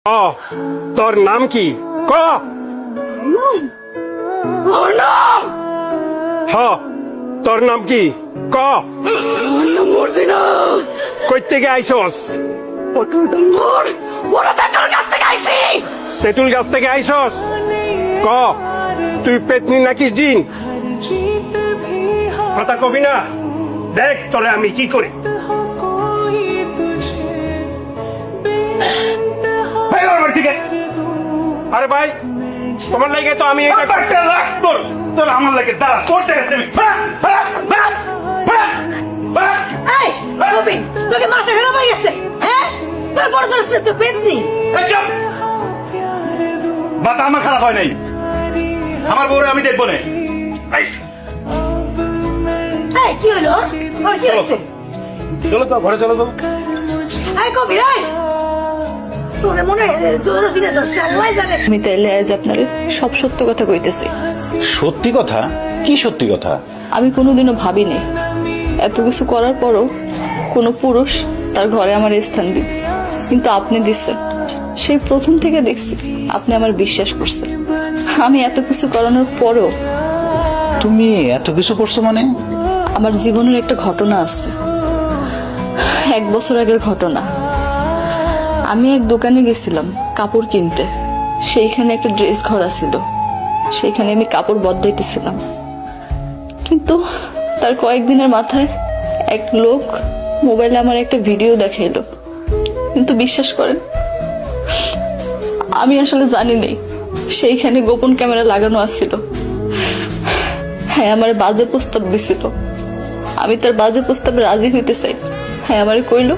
তোর নাম কি ক? তোর নাম কি ক? কই থেকে আইসস? তেঁতুল গাছ থেকে আইসস? ক তুই পেতনি নাকি জিন? কথা কবি না, দেখ তোরে আমি কি করি। আরে ভাই, তোমার লাগে তো আমি তোর আমার লাগে দাঁড়া, তোর তোকে মাথা খারাপ হয়ে গেছে, হ্যাঁ? তোর বড় তোর পেটনি মাথা আমার খারাপ হয় নাই, আমার বউরে আমি দেখবো না। কি হলো? ওর কি হয়েছে? চলো তো ঘরে, চলো তো। কবি তোরে মনে জোর দিনে ধরছে, আল্লাহ জানে। আমি তাইলে আজ আপনারে সব সত্য কথা কইতেছি। সত্যি কথা? কি সত্যি কথা? আমি কোনোদিনও ভাবিনি এত কিছু করার পরও কোনো পুরুষ তার ঘরে আমার স্থান দিন, কিন্তু আপনি দিচ্ছেন। সেই প্রথম থেকে দেখছি আপনি আমার বিশ্বাস করছেন। আমি এত কিছু করানোর পরও তুমি এত কিছু করছো মানে? আমার জীবনের একটা ঘটনা আছে, 1 বছর আগের ঘটনা। আমি এক দোকানে গেছিলাম কাপড় কিনতে, সেইখানে একটা ড্রেস ঘর ছিল, সেইখানে আমি কাপড় বদলাইতেছিলাম। কিন্তু তার কয়েকদিনের মাথায় এক লোক মোবাইলে আমার একটা ভিডিও দেখাইলো। কিন্তু বিশ্বাস করেন, আমি আসলে জানি নাই সেইখানে গোপন ক্যামেরা লাগানো আছিল। হ্যাঁ, আমার বাজে প্রস্তাব দিছিল। আমি তার বাজে প্রস্তাবে রাজি হইতে চাই। হ্যাঁ, আমার কইলো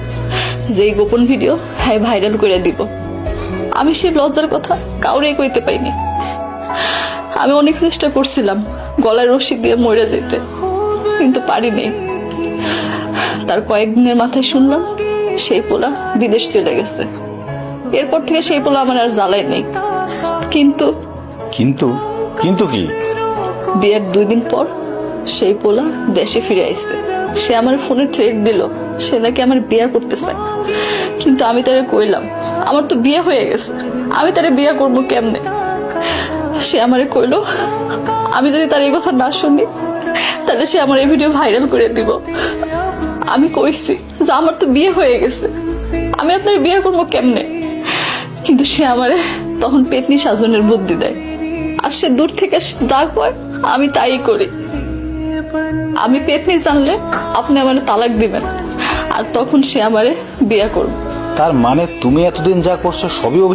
যে এই গোপন ভিডিও হ্যাঁ ভাইরাল করে দিব। আমি সেই লজ্জার কথা কাউরে কইতে পাইনি। আমি অনেক চেষ্টা করছিলাম গলায় রশি দিয়ে মরে যেতে, কিন্তু পারিনি। তার কয়েকদিনের মাথায় শুনলাম সেই পোলা বিদেশ চলে গেছে। এরপর থেকে সেই পোলা আমার আর জ্বালায় নেই। কিন্তু কিন্তু কিন্তু কি? বিয়ের 2 দিন পর সেই পোলা দেশে ফিরে আসছে। সে আমার ফোনে থ্রেট দিল, সে নাকি আমার বিয়ে করতে চায়। কিন্তু আমি তারে কইলাম আমার তো বিয়ে হয়ে গেছে, আমি তারে বিয়ে করবো কেমনে? সে আমারে কইলো আমি যদি তার এই কথা না শুনি তাহলে সে আমার এই ভিডিও ভাইরাল করে দিব। আমি কইছি যে আমার তো বিয়ে হয়ে গেছে, আমি আপনার বিয়ে করবো কেমনে? কিন্তু সে আমারে তখন পেতনি সাজনের বুদ্ধি দেয়, আর সে দূর থেকে যা কয় আমি তাই করি। আমি পেতনি জানলে আপনি আমারে তালাক দিবেন, আর তখন সে আমারে বিয়ে করবে। তার মানে তুমি এতদিন যা করছো সবই